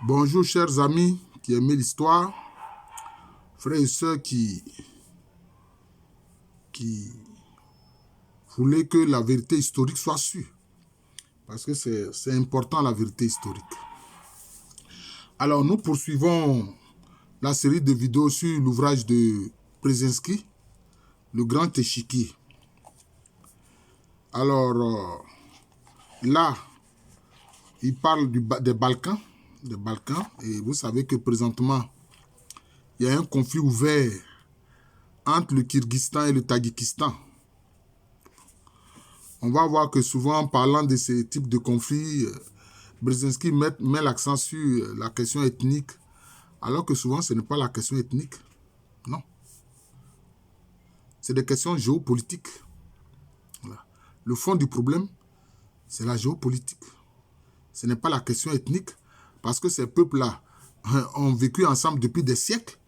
Bonjour chers amis qui aiment l'histoire, frères et sœurs qui voulaient que la vérité historique soit sûre. Parce que c'est important la vérité historique. Alors nous poursuivons la série de vidéos sur l'ouvrage de Brzezinski, Le Grand Échiquier. Alors là, il parle des Balkans, et vous savez que présentement, il y a un conflit ouvert entre le Kyrgyzstan et le Tadjikistan. On va voir que souvent, en parlant de ces types de conflits, Brzezinski met l'accent sur la question ethnique, alors que souvent, ce n'est pas la question ethnique. Non. C'est des questions géopolitiques. Voilà. Le fond du problème, c'est la géopolitique. Ce n'est pas la question ethnique, parce que ces peuples-là ont vécu ensemble depuis des siècles.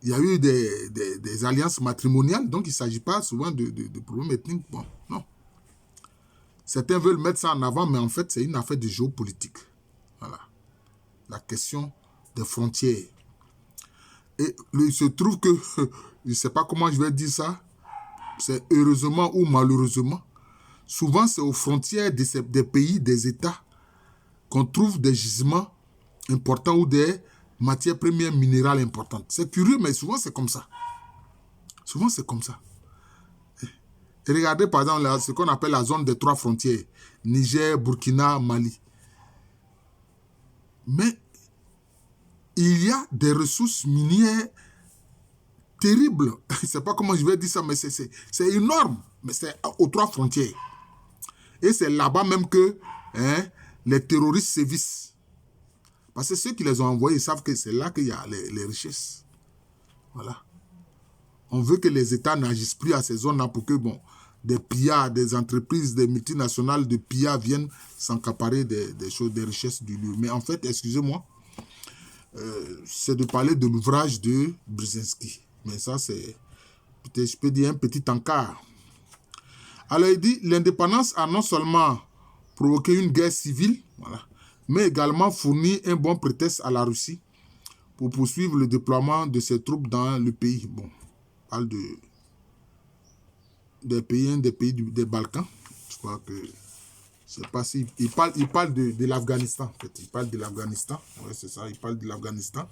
Il y a eu des alliances matrimoniales, donc il ne s'agit pas souvent de problèmes ethniques. Bon, non. Certains veulent mettre ça en avant, mais en fait, c'est une affaire de géopolitique. Voilà. La question des frontières. Et il se trouve que, je ne sais pas comment je vais dire ça, c'est heureusement ou malheureusement, souvent c'est aux frontières des pays, des États, qu'on trouve des gisements importants ou des matières premières minérales importantes. C'est curieux, mais souvent c'est comme ça. Souvent c'est comme ça. Et regardez par exemple ce qu'on appelle la zone des trois frontières. Niger, Burkina, Mali. Mais il y a des ressources minières terribles. Je ne sais pas comment je vais dire ça, mais c'est énorme. Mais c'est aux trois frontières. Et c'est là-bas même que les terroristes sévissent. Parce que ceux qui les ont envoyés savent que c'est là qu'il y a les richesses. Voilà. On veut que les États n'agissent plus à ces zones-là pour que, bon, des pillards, des entreprises, des multinationales de pillards viennent s'accaparer des choses, des richesses du lieu. Mais en fait, excusez-moi, c'est de parler de l'ouvrage de Brzezinski. Mais ça, c'est, peut-être, je peux dire, un petit encart. Alors, il dit, l'indépendance a non seulement provoqué une guerre civile, voilà, mais également fourni un bon prétexte à la Russie pour poursuivre le déploiement de ses troupes dans le pays. Bon, on parle des pays des Balkans. Je crois que c'est pas si. Il parle de l'Afghanistan, en fait. Il parle de l'Afghanistan. Ouais, c'est ça, il parle de l'Afghanistan.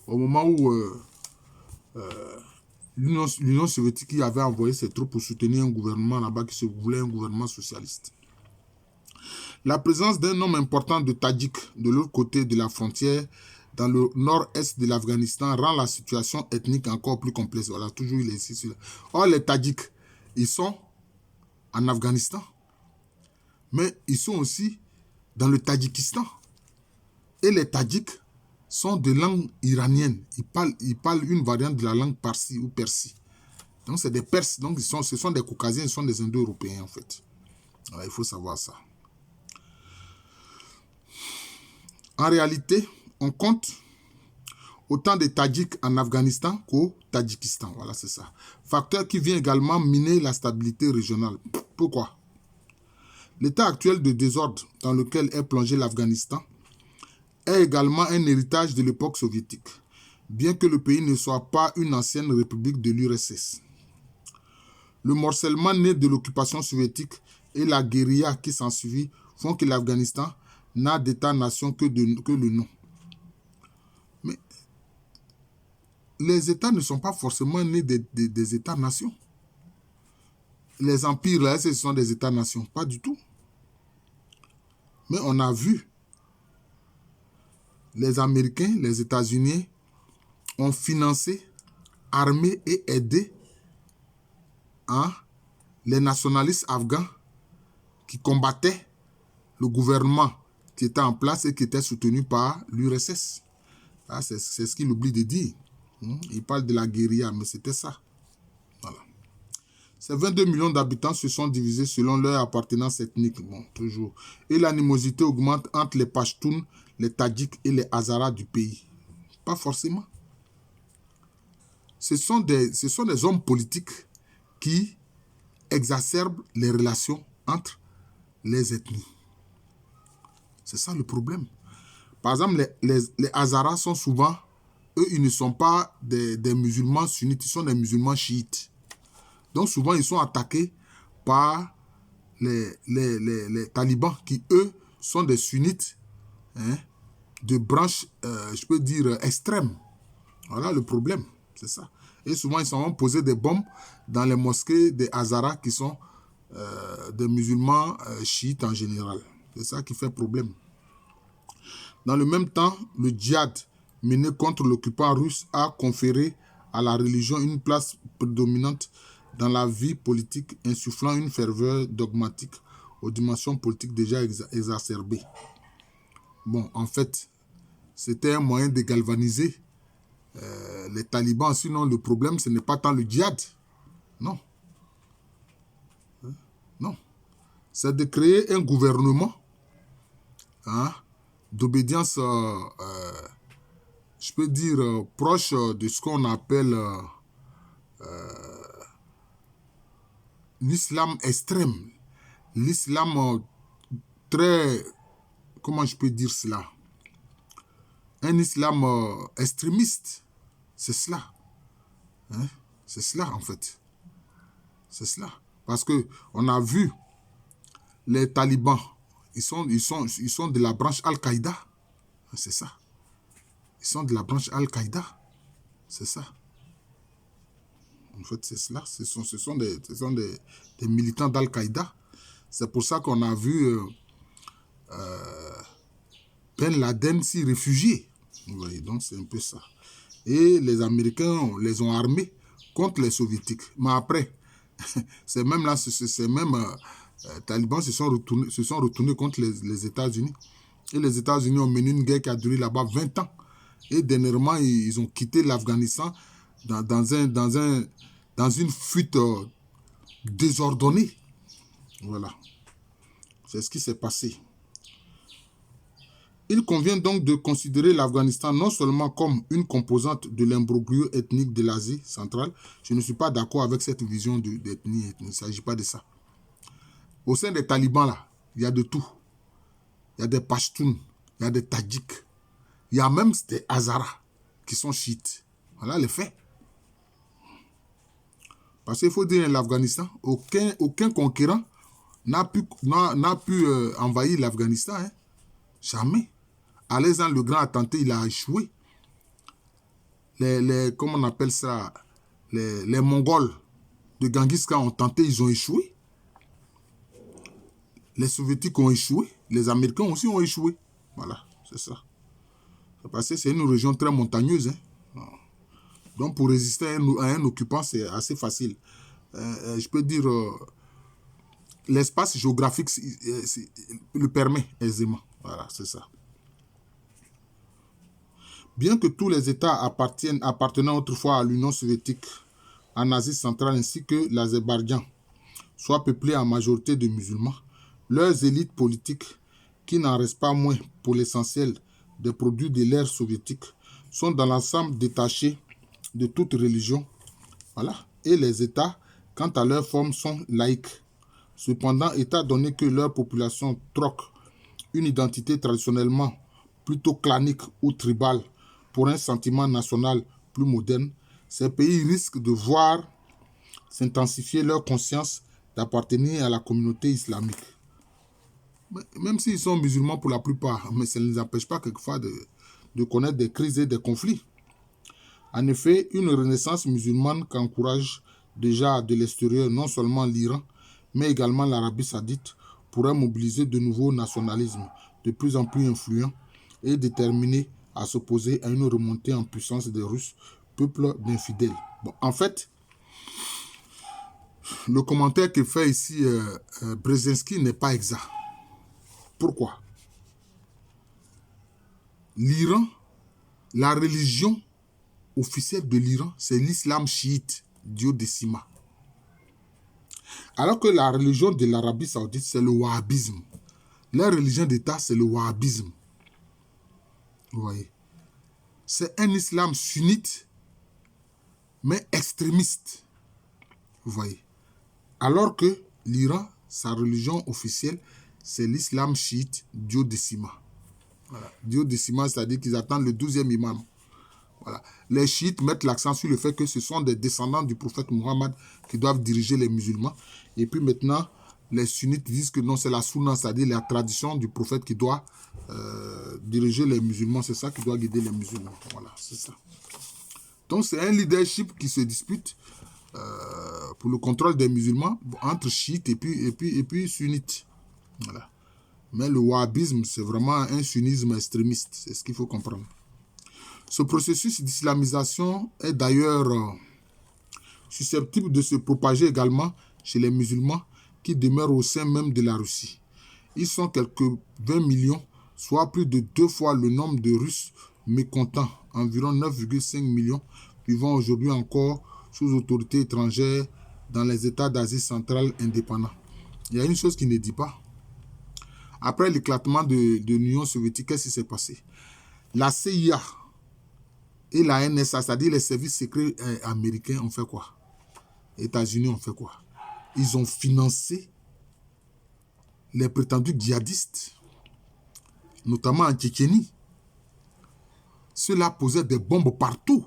Au moment où l'Union soviétique avait envoyé ses troupes pour soutenir un gouvernement là-bas qui se voulait un gouvernement socialiste. La présence d'un nombre important de Tadjiks de l'autre côté de la frontière, dans le nord-est de l'Afghanistan, rend la situation ethnique encore plus complexe. Voilà, toujours il est ici. Or, les Tadjiks, ils sont en Afghanistan, mais ils sont aussi dans le Tadjikistan. Et les Tadjiks sont de langue iranienne. Ils parlent une variante de la langue parsi ou persi. Donc, c'est des Perses. Donc, ce sont des Caucasiens, ce sont des Indo-Européens, en fait. Alors, il faut savoir ça. En réalité, on compte autant de Tadjiks en Afghanistan qu'au Tadjikistan. Voilà, c'est ça. Facteur qui vient également miner la stabilité régionale. Pourquoi? L'état actuel de désordre dans lequel est plongé l'Afghanistan est également un héritage de l'époque soviétique, bien que le pays ne soit pas une ancienne république de l'URSS. Le morcellement né de l'occupation soviétique et la guérilla qui s'ensuivit font que l'Afghanistan n'a d'État-nation que le nom. Mais les États ne sont pas forcément nés des États-nations. Les empires, là, ce sont des États-nations. Pas du tout. Mais on a vu les Américains, les États-Unis ont financé, armé et aidé les nationalistes afghans qui combattaient le gouvernement qui était en place et qui était soutenu par l'URSS. C'est ce qu'il oublie de dire. Il parle de la guérilla, mais c'était ça. Voilà. Ces 22 millions d'habitants se sont divisés selon leur appartenance ethnique, bon, toujours. Et l'animosité augmente entre les Pashtuns, les Tadjiks et les Hazaras du pays. Pas forcément. Ce sont des hommes politiques qui exacerbent les relations entre les ethnies. C'est ça le problème. Par exemple, les Hazaras sont souvent, eux, ils ne sont pas des musulmans sunnites, ils sont des musulmans chiites. Donc souvent, ils sont attaqués par les talibans qui, eux, sont des sunnites, hein, de branche, je peux dire, extrême. Voilà le problème, c'est ça. Et souvent, ils sont posés des bombes dans les mosquées des Hazaras qui sont des musulmans chiites en général. C'est ça qui fait problème. Dans le même temps, le djihad mené contre l'occupant russe a conféré à la religion une place prédominante dans la vie politique, insufflant une ferveur dogmatique aux dimensions politiques déjà exacerbées. Bon, en fait, c'était un moyen de galvaniser les talibans. Sinon, le problème, ce n'est pas tant le djihad. Non. Non. C'est de créer un gouvernement, hein, d'obédience, je peux dire, proche de ce qu'on appelle l'islam extrême. L'islam très, comment je peux dire cela? Un islam extrémiste. C'est cela. Hein? C'est cela, en fait. C'est cela. Parce que on a vu les talibans, ils sont de la branche Al-Qaïda. C'est ça. Ils sont de la branche Al-Qaïda. C'est ça. En fait, c'est cela. Ce sont des militants d'Al-Qaïda. C'est pour ça qu'on a vu Ben Laden s'y réfugier. Vous voyez, donc c'est un peu ça. Et les Américains les ont armés contre les Soviétiques. Mais après, c'est même là, talibans se sont retournés contre les États-Unis. Et les États-Unis ont mené une guerre qui a duré là-bas 20 ans. Et dernièrement, ils ont quitté l'Afghanistan dans une fuite désordonnée. Voilà. C'est ce qui s'est passé. Il convient donc de considérer l'Afghanistan non seulement comme une composante de l'imbroglio ethnique de l'Asie centrale. Je ne suis pas d'accord avec cette vision d'ethnie. Il ne s'agit pas de ça. Au sein des talibans, là, il y a de tout. Il y a des Pashtuns, il y a des Tadjiks, il y a même des Hazaras qui sont chiites. Voilà les faits. Parce qu'il faut dire l'Afghanistan, aucun conquérant n'a pu envahir l'Afghanistan. Hein. Jamais. Alexandre le Grand a tenté, il a échoué. Comment on appelle ça? Les Mongols de Genghis Khan ont tenté, ils ont échoué. Les Soviétiques ont échoué. Les Américains aussi ont échoué. Voilà, c'est ça. Parce que c'est une région très montagneuse. Hein. Donc, pour résister à un occupant, c'est assez facile. Je peux dire, l'espace géographique le permet aisément. Voilà, c'est ça. Bien que tous les États appartenant autrefois à l'Union soviétique, en Asie centrale ainsi que l'Azerbaïdjan, soient peuplés en majorité de musulmans, leurs élites politiques, qui n'en restent pas moins pour l'essentiel des produits de l'ère soviétique, sont dans l'ensemble détachés de toute religion. Voilà. Et les États, quant à leur forme, sont laïques. Cependant, étant donné que leur population troque une identité traditionnellement plutôt clanique ou tribale pour un sentiment national plus moderne, ces pays risquent de voir s'intensifier leur conscience d'appartenir à la communauté islamique. Même s'ils sont musulmans pour la plupart, mais ça ne les empêche pas quelquefois de connaître des crises et des conflits. En effet, une renaissance musulmane qu'encourage déjà de l'extérieur non seulement l'Iran, mais également l'Arabie saoudite, pourrait mobiliser de nouveaux nationalismes de plus en plus influents et déterminés à s'opposer à une remontée en puissance des Russes, peuple d'infidèles. Bon, en fait, le commentaire que fait ici Brzezinski n'est pas exact. Pourquoi? L'Iran, la religion officielle de l'Iran, c'est l'islam chiite duodécimal. Alors que la religion de l'Arabie saoudite, c'est le wahhabisme. Leur religion d'État, c'est le wahhabisme. Vous voyez? C'est un islam sunnite, mais extrémiste. Vous voyez? Alors que l'Iran, sa religion officielle, c'est l'islam chiite duodécimal. Voilà. Duodécimal, c'est-à-dire qu'ils attendent le 12e imam. Voilà. Les chiites mettent l'accent sur le fait que ce sont des descendants du prophète Mohammed qui doivent diriger les musulmans. Et puis maintenant, les sunnites disent que non, c'est la sunna, c'est-à-dire la tradition du prophète qui doit diriger les musulmans. C'est ça qui doit guider les musulmans. Voilà, c'est ça. Donc c'est un leadership qui se dispute pour le contrôle des musulmans entre chiites et puis sunnites. Voilà. Mais le wahhabisme, c'est vraiment un sunnisme extrémiste. C'est ce qu'il faut comprendre. Ce processus d'islamisation est d'ailleurs susceptible de se propager également chez les musulmans qui demeurent au sein même de la Russie. Ils sont quelques 20 millions, soit plus de 2 fois le nombre de Russes mécontents, environ 9,5 millions, vivant aujourd'hui encore sous autorité étrangère dans les États d'Asie centrale indépendants. Il y a une chose qui ne dit pas. Après l'éclatement de l'Union soviétique, qu'est-ce qui s'est passé? La CIA et la NSA, c'est-à-dire les services secrets américains, ont fait quoi? Les États-Unis ont fait quoi? Ils ont financé les prétendus djihadistes, notamment en Tchétchénie. Ceux-là posaient des bombes partout.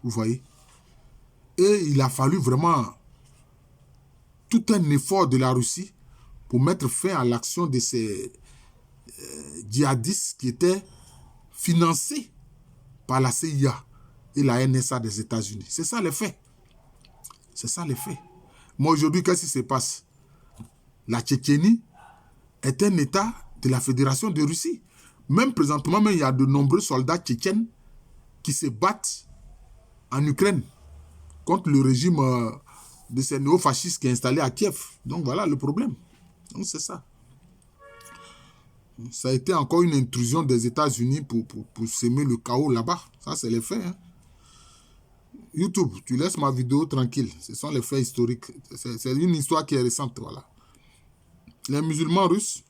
Vous voyez? Et il a fallu vraiment tout un effort de la Russie pour mettre fin à l'action de ces djihadistes qui étaient financés par la CIA et la NSA des États-Unis. C'est ça les faits. C'est ça les faits. Mais aujourd'hui, qu'est-ce qui se passe? La Tchétchénie est un État de la Fédération de Russie. Même présentement, il y a de nombreux soldats tchétchènes qui se battent en Ukraine contre le régime de ces néo-fascistes qui est installé à Kiev. Donc voilà le problème. Donc c'est ça. Ça a été encore une intrusion des États-Unis pour semer le chaos là-bas. Ça, c'est les faits. Hein. YouTube, tu laisses ma vidéo tranquille. Ce sont les faits historiques. C'est une histoire qui est récente. Voilà. Les musulmans russes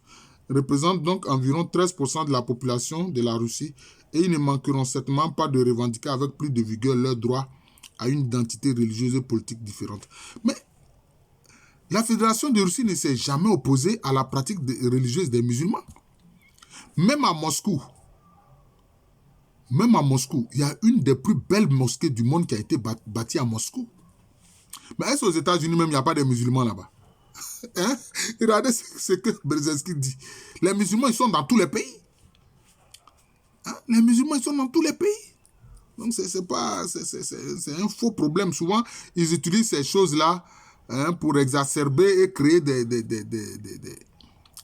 représentent donc environ 13% de la population de la Russie et ils ne manqueront certainement pas de revendiquer avec plus de vigueur leur droit à une identité religieuse et politique différente. Mais la Fédération de Russie ne s'est jamais opposée à la pratique religieuse des musulmans. Même à Moscou, il y a une des plus belles mosquées du monde qui a été bâtie à Moscou. Mais est-ce qu'aux États-Unis même, il n'y a pas de musulmans là-bas? Hein? Regardez ce que Brzezinski dit. Les musulmans, ils sont dans tous les pays. Hein? Les musulmans, ils sont dans tous les pays. Donc, c'est un faux problème. Souvent, ils utilisent ces choses-là pour exacerber et créer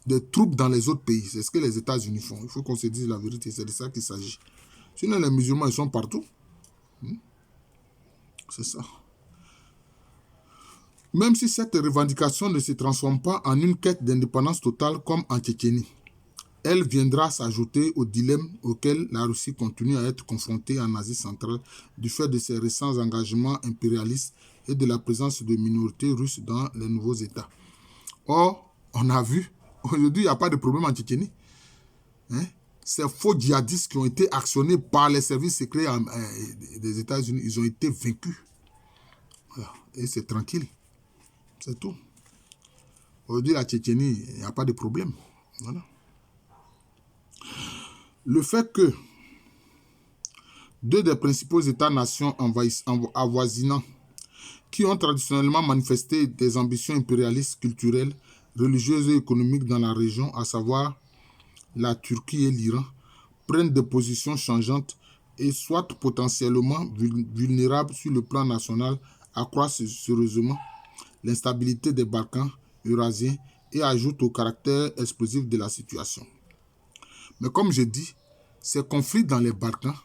des troubles dans les autres pays. C'est ce que les États-Unis font. Il faut qu'on se dise la vérité. C'est de ça qu'il s'agit. Sinon, les musulmans, ils sont partout. C'est ça. Même si cette revendication ne se transforme pas en une quête d'indépendance totale comme en Tchétchénie, elle viendra s'ajouter au dilemme auquel la Russie continue à être confrontée en Asie centrale du fait de ses récents engagements impérialistes et de la présence de minorités russes dans les nouveaux États. Or, on a vu, aujourd'hui, il n'y a pas de problème en Tchétchénie. Hein? Ces faux djihadistes qui ont été actionnés par les services secrets des États-Unis, ils ont été vaincus. Voilà. Et c'est tranquille. C'est tout. Aujourd'hui, la Tchétchénie, il n'y a pas de problème. Voilà. Le fait que deux des principaux États-nations avoisinants qui ont traditionnellement manifesté des ambitions impérialistes culturelles, religieuses et économiques dans la région, à savoir la Turquie et l'Iran, prennent des positions changeantes et soient potentiellement vulnérables sur le plan national, accroissent sérieusement l'instabilité des Balkans eurasiens et ajoutent au caractère explosif de la situation. Mais comme je dis, ces conflits dans les Balkans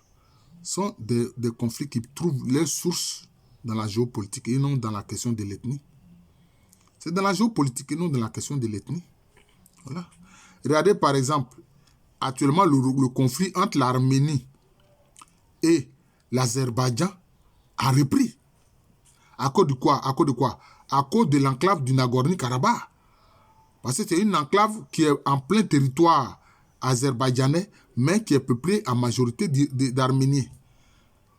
sont des conflits qui trouvent leurs sources dans la géopolitique et non dans la question de l'ethnie. C'est dans la géopolitique et non dans la question de l'ethnie. Voilà. Regardez par exemple, actuellement le conflit entre l'Arménie et l'Azerbaïdjan a repris. À cause de quoi? À cause de l'enclave du Nagorno-Karabakh. Parce que c'est une enclave qui est en plein territoire azerbaïdjanais, mais qui est peuplée en majorité d'Arméniens.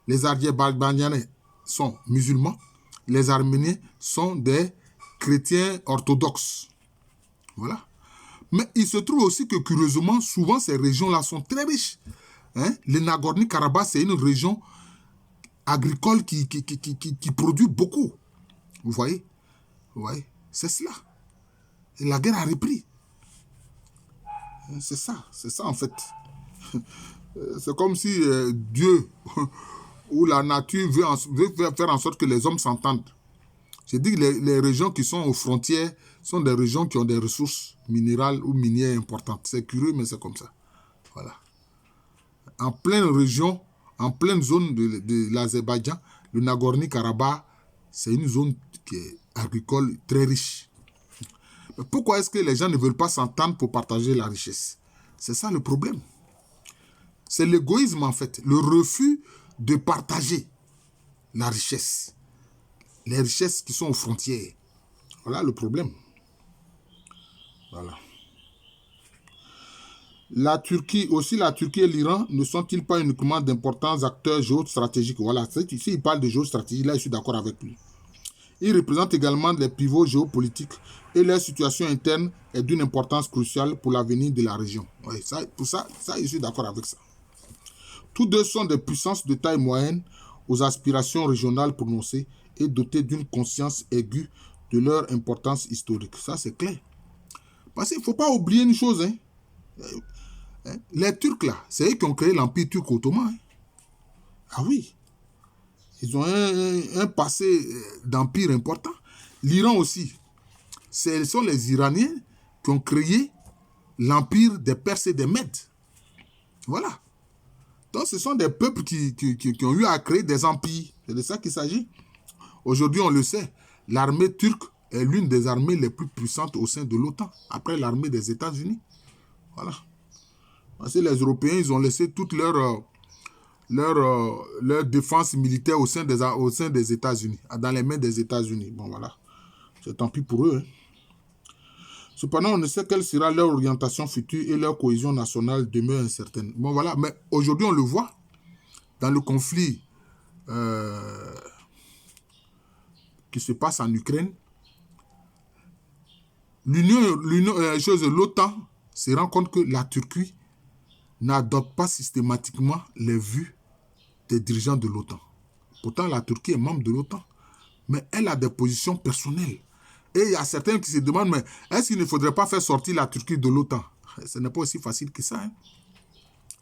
Les Azerbaïdjanais sont musulmans, les Arméniens sont des chrétiens orthodoxes. Voilà. Mais il se trouve aussi que, curieusement, souvent, ces régions-là sont très riches. Hein? Le Nagorno-Karabakh, c'est une région agricole qui produit beaucoup. Vous voyez? Vous voyez? C'est cela. Et la guerre a repris. C'est ça en fait. C'est comme si Dieu ou la nature veut faire en sorte que les hommes s'entendent. J'ai dit que les régions qui sont aux frontières sont des régions qui ont des ressources minérales ou minières importantes. C'est curieux, mais c'est comme ça. Voilà. En pleine région, en pleine zone de l'Azerbaïdjan, le Nagorno-Karabakh, c'est une zone qui est agricole très riche. Mais pourquoi est-ce que les gens ne veulent pas s'entendre pour partager la richesse? C'est ça le problème. C'est l'égoïsme en fait, le refus de partager la richesse. Les richesses qui sont aux frontières. Voilà le problème. Voilà. La Turquie et l'Iran ne sont-ils pas uniquement d'importants acteurs géostratégiques? Voilà, ici il parle de géostratégie, là je suis d'accord avec lui. Ils représentent également les pivots géopolitiques et leur situation interne est d'une importance cruciale pour l'avenir de la région. Oui, pour ça, je suis d'accord avec ça. Tous deux sont des puissances de taille moyenne aux aspirations régionales prononcées et dotées d'une conscience aiguë de leur importance historique. Ça, c'est clair. Parce qu'il ne faut pas oublier une chose. Les Turcs, là, c'est eux qui ont créé l'Empire turc ottoman. Hein. Ah oui. Ils ont un passé d'empire important. L'Iran aussi. Ce sont les Iraniens qui ont créé l'empire des Perses et des Mèdes. Voilà. Donc, ce sont des peuples qui ont eu à créer des empires. C'est de ça qu'il s'agit. Aujourd'hui, on le sait, l'armée turque est l'une des armées les plus puissantes au sein de l'OTAN, après l'armée des États-Unis. Voilà. Parce que les Européens, ils ont laissé toute leur défense militaire au sein des États-Unis, dans les mains des États-Unis. Bon, voilà. C'est tant pis pour eux. Hein. Cependant, on ne sait quelle sera leur orientation future et leur cohésion nationale demeure incertaine. Bon, voilà. Mais aujourd'hui, on le voit dans le conflit qui se passe en Ukraine. L'OTAN se rend compte que la Turquie n'adopte pas systématiquement les vues des dirigeants de l'OTAN. Pourtant, la Turquie est membre de l'OTAN. Mais elle a des positions personnelles. Et il y a certains qui se demandent, mais est-ce qu'il ne faudrait pas faire sortir la Turquie de l'OTAN? Ce n'est pas aussi facile que ça. Hein?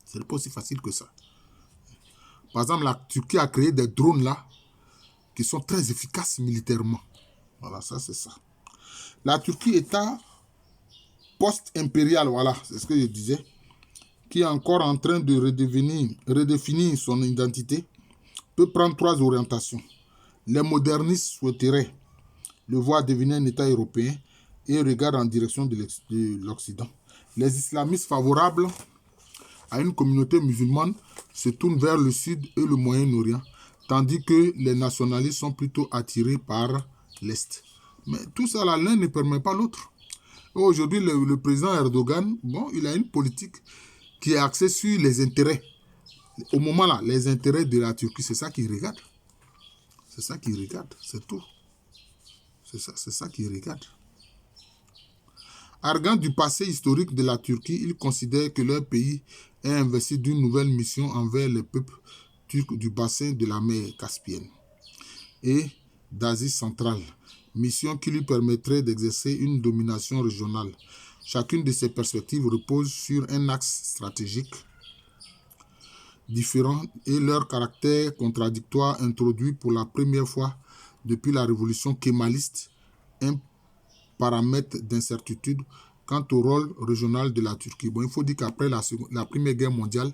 Ce n'est pas aussi facile que ça. Par exemple, la Turquie a créé des drones là qui sont très efficaces militairement. Voilà, ça c'est ça. La Turquie, État post-impérial, voilà, c'est ce que je disais, qui est encore en train de redéfinir son identité, peut prendre trois orientations. Les modernistes souhaiteraient le voir devenir un État européen et regardent en direction de l'Occident. Les islamistes favorables à une communauté musulmane se tournent vers le Sud et le Moyen-Orient, tandis que les nationalistes sont plutôt attirés par l'Est. Mais tout ça, l'un ne permet pas l'autre. Aujourd'hui, le président Erdogan, bon, il a une politique qui est axée sur les intérêts. Au moment là, les intérêts de la Turquie, c'est ça qu'il regarde. C'est ça qu'il regarde, c'est tout. C'est ça qu'il regarde. Arguant du passé historique de la Turquie, il considère que leur pays est investi d'une nouvelle mission envers les peuples turcs du bassin de la mer Caspienne et d'Asie centrale, mission qui lui permettrait d'exercer une domination régionale. Chacune de ces perspectives repose sur un axe stratégique différent et leur caractère contradictoire introduit pour la première fois depuis la révolution kémaliste un paramètre d'incertitude quant au rôle régional de la Turquie. Bon, il faut dire qu'après la Première Guerre mondiale,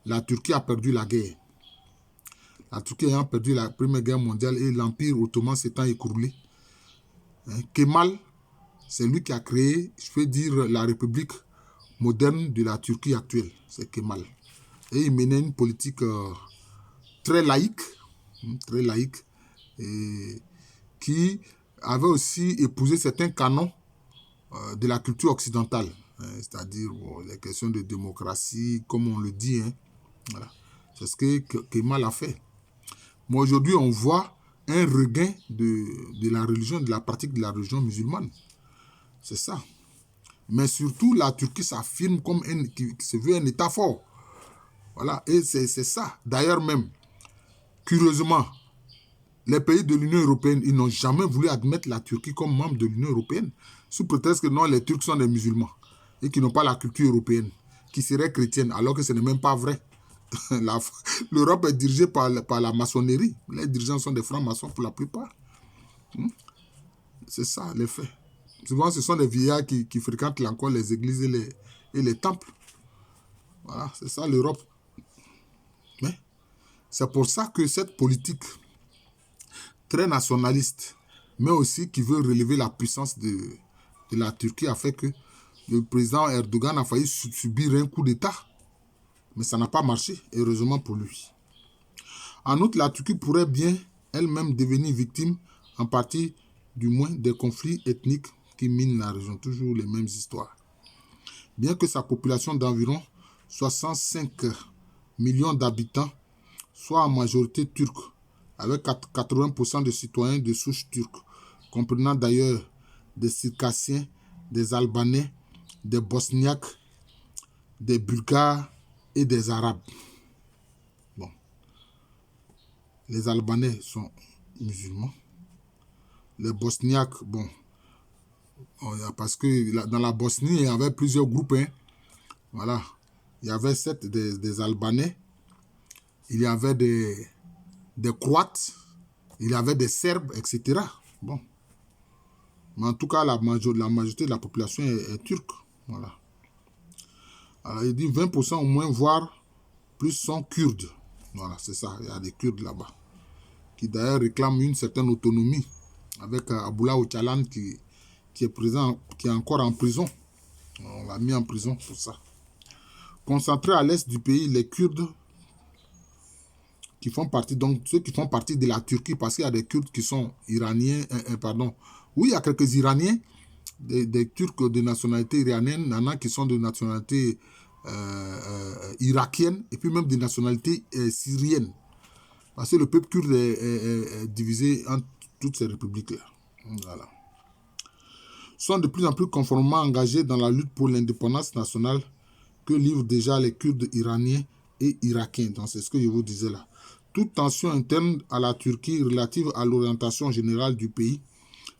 la Turquie a perdu la guerre. La Turquie ayant perdu la Première Guerre mondiale et l'Empire ottoman s'étant écroulé, Kemal, c'est lui qui a créé, je peux dire, la République moderne de la Turquie actuelle. C'est Kemal. Et il menait une politique très laïque, et qui avait aussi épousé certains canons de la culture occidentale, c'est-à-dire les questions de démocratie, comme on le dit. Hein, voilà. C'est ce que Kemal a fait. Mais aujourd'hui, on voit un regain de la religion, de la pratique de la religion musulmane. C'est ça. Mais surtout, la Turquie s'affirme comme qui se veut un État fort. Voilà, et c'est ça. D'ailleurs même, curieusement, les pays de l'Union européenne, ils n'ont jamais voulu admettre la Turquie comme membre de l'Union européenne, sous prétexte que non, les Turcs sont des musulmans et qui n'ont pas la culture européenne, qui seraient chrétiennes, alors que ce n'est même pas vrai. L'Europe est dirigée par la maçonnerie. Les dirigeants sont des francs-maçons pour la plupart. C'est ça, les faits. Souvent, ce sont les vieillards qui fréquentent encore les églises et les temples. Voilà, c'est ça l'Europe. Mais c'est pour ça que cette politique très nationaliste, mais aussi qui veut relever la puissance de la Turquie, a fait que le président Erdogan a failli subir un coup d'État. Mais ça n'a pas marché, heureusement pour lui. En outre, la Turquie pourrait bien elle-même devenir victime, en partie du moins, des conflits ethniques qui minent la région. Toujours les mêmes histoires. Bien que sa population d'environ 65 millions d'habitants soit en majorité turque, avec 80% de citoyens de souche turque, comprenant d'ailleurs des Circassiens, des Albanais, des Bosniaques, des Bulgares et des Arabes. Bon. Les Albanais sont musulmans. Les Bosniaques, bon, parce que dans la Bosnie, il y avait plusieurs groupes. Hein. Voilà. Il y avait des Albanais, il y avait des Croates, il y avait des Serbes, etc. Bon. Mais en tout cas, la majorité de la population est turque. Voilà. Alors, il dit 20% au moins, voire plus, sont kurdes. Voilà, c'est ça. Il y a des Kurdes là-bas. Qui d'ailleurs réclament une certaine autonomie. Avec Abdullah Öcalan qui est présent, qui est encore en prison. On l'a mis en prison pour ça. Concentrés à l'est du pays, les Kurdes qui font partie, donc ceux qui font partie de la Turquie, parce qu'il y a des Kurdes qui sont iraniens, pardon. Oui, il y a quelques Iraniens, des Turcs de nationalité iranienne, il y en a qui sont de nationalité irakienne, et puis même de nationalité syrienne. Parce que le peuple kurde est divisé en toutes ces républiques-là. Voilà. Sont de plus en plus conformément engagés dans la lutte pour l'indépendance nationale que livrent déjà les Kurdes iraniens et irakiens. Donc c'est ce que je vous disais là. Toute tension interne à la Turquie relative à l'orientation générale du pays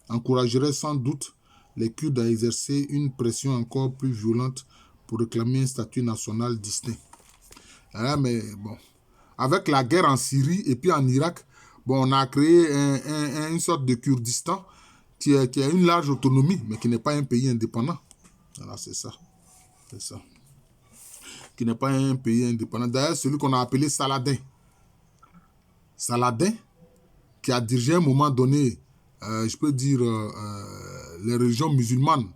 encouragerait sans doute les Kurdes à exercer une pression encore plus violente pour réclamer un statut national distinct. Alors, mais bon, avec la guerre en Syrie et puis en Irak, bon, on a créé une sorte de Kurdistan qui a une large autonomie, mais qui n'est pas un pays indépendant. Voilà, c'est ça. C'est ça. Qui n'est pas un pays indépendant. D'ailleurs, celui qu'on a appelé Saladin. Saladin, qui a dirigé à un moment donné, je peux dire, les régions musulmanes.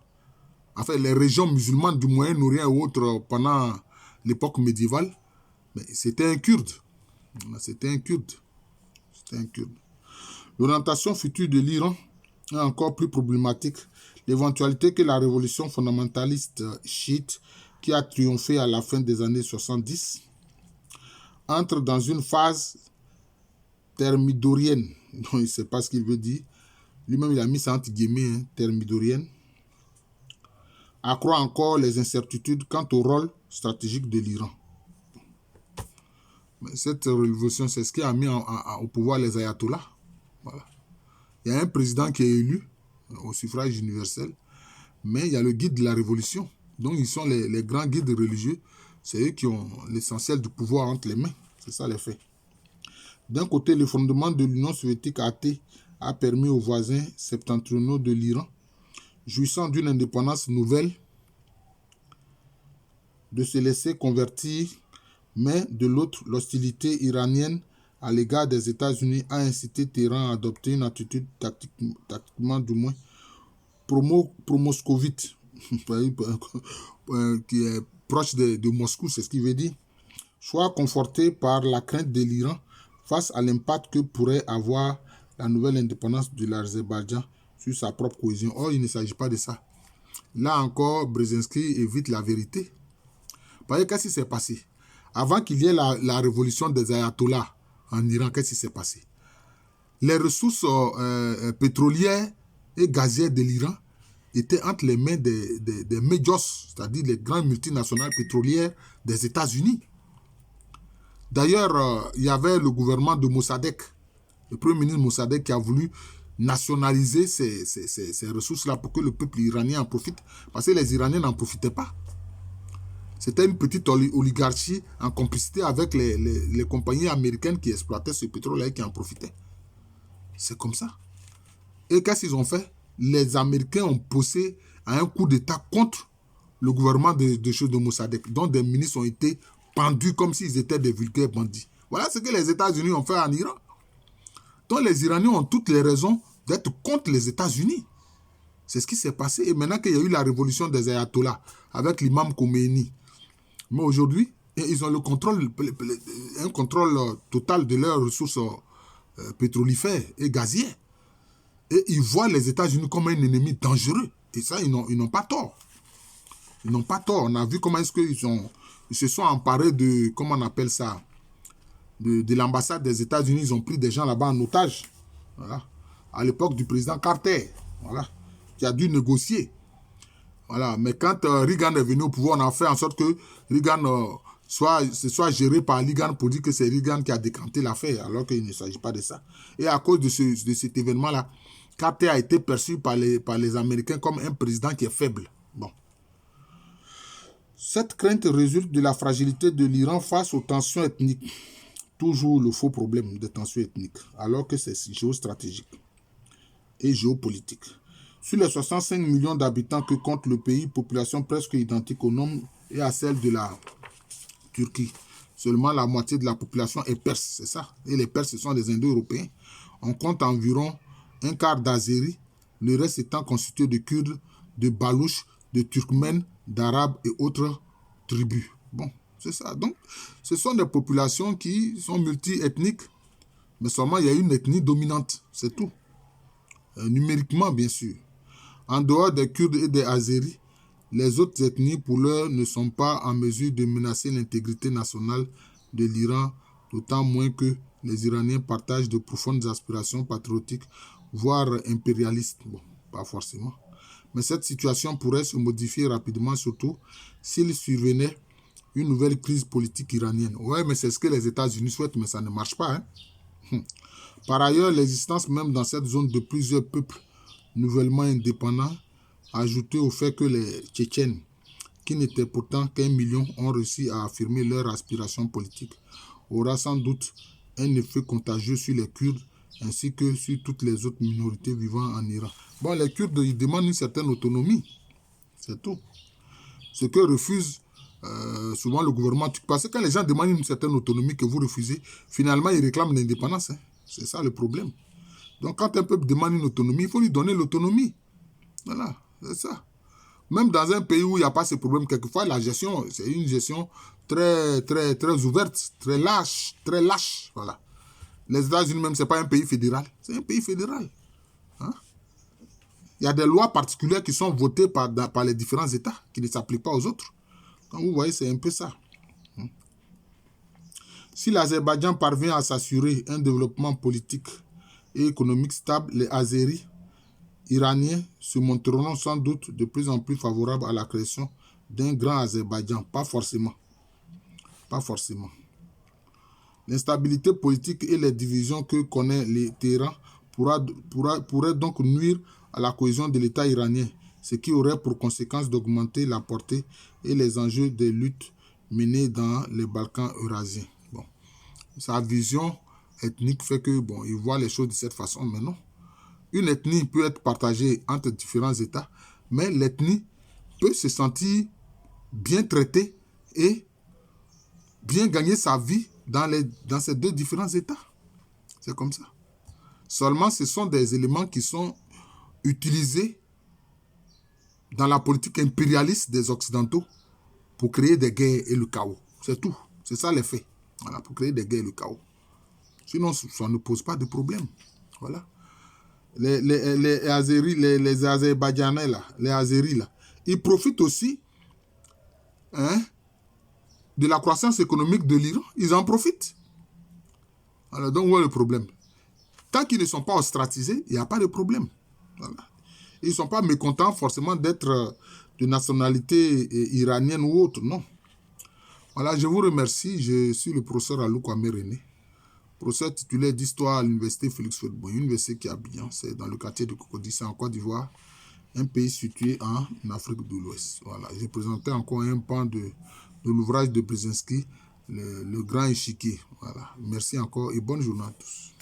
Enfin, les régions musulmanes du Moyen-Orient et autres pendant l'époque médiévale. Mais c'était un Kurde. C'était un Kurde. C'était un Kurde. L'orientation future de l'Iran est encore plus problématique. L'éventualité que la révolution fondamentaliste chiite, qui a triomphé à la fin des années 70, entre dans une phase thermidorienne. Donc, il ne sait pas ce qu'il veut dire. Lui-même, il a mis ça entre guillemets, hein, thermidorienne. Accroît encore les incertitudes quant au rôle stratégique de l'Iran. Cette révolution, c'est ce qui a mis au pouvoir les ayatollahs. Voilà. Il y a un président qui est élu au suffrage universel, mais il y a le guide de la révolution. Donc, ils sont les grands guides religieux. C'est eux qui ont l'essentiel du pouvoir entre les mains. C'est ça les faits. D'un côté, le fondement de l'Union soviétique athée a permis aux voisins septentrionaux de l'Iran, jouissant d'une indépendance nouvelle, de se laisser convertir, mais de l'autre, l'hostilité iranienne à l'égard des États-Unis a incité Téhéran à adopter une attitude tactiquement du moins pro-moscovite, qui est proche de Moscou, c'est ce qu'il veut dire, soit conforté par la crainte de l'Iran face à l'impact que pourrait avoir la nouvelle indépendance de l'Azerbaïdjan sur sa propre cohésion. Or, il ne s'agit pas de ça. Là encore, Brzezinski évite la vérité. Voyez, qu'est-ce qui s'est passé? Avant qu'il y ait la révolution des ayatollahs en Iran, qu'est-ce qui s'est passé? Les ressources pétrolières et gazières de l'Iran était entre les mains des majors, c'est-à-dire les grandes multinationales pétrolières des États-Unis. D'ailleurs, il y avait le gouvernement de Mossadegh, le premier ministre Mossadegh qui a voulu nationaliser ces ressources-là pour que le peuple iranien en profite, parce que les Iraniens n'en profitaient pas. C'était une petite oligarchie en complicité avec les compagnies américaines qui exploitaient ce pétrole-là et qui en profitaient. C'est comme ça. Et qu'est-ce qu'ils ont fait? Les Américains ont poussé à un coup d'État contre le gouvernement de Mossadegh, dont des ministres ont été pendus comme s'ils étaient des vulgaires bandits. Voilà ce que les États-Unis ont fait en Iran. Donc les Iraniens ont toutes les raisons d'être contre les États-Unis. C'est ce qui s'est passé. Et maintenant qu'il y a eu la révolution des ayatollahs avec l'imam Khomeini, mais aujourd'hui, ils ont un contrôle total de leurs ressources pétrolifères et gazières. Et ils voient les États-Unis comme un ennemi dangereux. Et ça, ils n'ont pas tort. Ils n'ont pas tort. On a vu comment est-ce qu'ils se sont emparés de, comment on appelle ça, de l'ambassade des États-Unis. Ils ont pris des gens là-bas en otage. Voilà. À l'époque du président Carter. Voilà. Qui a dû négocier. Voilà. Mais quand Reagan est venu au pouvoir, on a fait en sorte que Reagan soit géré par Reagan pour dire que c'est Reagan qui a décanté l'affaire, alors qu'il ne s'agit pas de ça. Et à cause de cet événement-là, Carter a été perçu par les Américains comme un président qui est faible. Bon. Cette crainte résulte de la fragilité de l'Iran face aux tensions ethniques. Toujours le faux problème des tensions ethniques, alors que c'est géostratégique et géopolitique. Sur les 65 millions d'habitants que compte le pays, population presque identique au nombre et à celle de la Turquie. Seulement la moitié de la population est perse, c'est ça. Et les Perses, ce sont les Indo-Européens. On compte environ un quart d'Azéris, le reste étant constitué de Kurdes, de Balouches, de Turkmènes, d'Arabes et autres tribus. Bon, c'est ça. Donc, ce sont des populations qui sont multi-ethniques, mais seulement il y a une ethnie dominante, c'est tout. Numériquement, bien sûr. En dehors des Kurdes et des Azéris, les autres ethnies, pour l'heure, ne sont pas en mesure de menacer l'intégrité nationale de l'Iran, d'autant moins que les Iraniens partagent de profondes aspirations patriotiques, voire impérialistes. Bon, pas forcément. Mais cette situation pourrait se modifier rapidement, surtout s'il survenait une nouvelle crise politique iranienne. Ouais, mais c'est ce que les États-Unis souhaitent, mais ça ne marche pas. Par ailleurs, l'existence même dans cette zone de plusieurs peuples nouvellement indépendants, ajouté au fait que les Tchétchènes, qui n'étaient pourtant qu'1 million, ont réussi à affirmer leur aspiration politique, aura sans doute un effet contagieux sur les Kurdes ainsi que sur toutes les autres minorités vivant en Iran. Bon, les Kurdes, ils demandent une certaine autonomie, c'est tout. Ce que refuse souvent le gouvernement turc. Parce que quand les gens demandent une certaine autonomie que vous refusez, finalement, ils réclament l'indépendance. C'est ça le problème. Donc, quand un peuple demande une autonomie, il faut lui donner l'autonomie. Voilà, c'est ça. Même dans un pays où il n'y a pas ce problème, quelquefois, la gestion, c'est une gestion très, très, très ouverte, très lâche, très lâche. Voilà. Les États-Unis, même, ce n'est pas un pays fédéral. C'est un pays fédéral. Hein? Il y a des lois particulières qui sont votées par les différents États, qui ne s'appliquent pas aux autres. Donc, vous voyez, c'est un peu ça. Si l'Azerbaïdjan parvient à s'assurer un développement politique et économique stable, les Azéris iraniens se montreront sans doute de plus en plus favorables à la création d'un grand Azerbaïdjan. Pas forcément. Pas forcément. L'instabilité politique et les divisions que connaît le Téhéran pourraient donc nuire à la cohésion de l'État iranien, ce qui aurait pour conséquence d'augmenter la portée et les enjeux des luttes menées dans les Balkans eurasiens. Bon. Sa vision ethnique fait que, bon, il voit les choses de cette façon, mais non. Une ethnie peut être partagée entre différents États, mais l'ethnie peut se sentir bien traitée et bien gagner sa vie dans ces deux différents États. C'est comme ça. Seulement, ce sont des éléments qui sont utilisés dans la politique impérialiste des Occidentaux pour créer des guerres et le chaos. C'est tout. C'est ça les faits. Voilà, pour créer des guerres et le chaos. Sinon, ça ne pose pas de problème. Voilà. Les Azerbaïdjanais, là, les Azéris, là, ils profitent aussi de la croissance économique de l'Iran. Ils en profitent. Alors, donc, où est le problème? Tant qu'ils ne sont pas ostracisés, il n'y a pas de problème. Voilà. Ils ne sont pas mécontents forcément d'être de nationalité iranienne ou autre, non. Voilà, je vous remercie. Je suis le professeur Alou Kwame René, professeur titulaire d'histoire à l'université Félix Houphouët-Boigny, université qui est à Abidjan, c'est dans le quartier de Cocody, c'est en Côte d'Ivoire, un pays situé en Afrique de l'Ouest. Voilà, j'ai présenté encore un pan de l'ouvrage de Brzezinski, le grand échiquier. Voilà, merci encore et bonne journée à tous.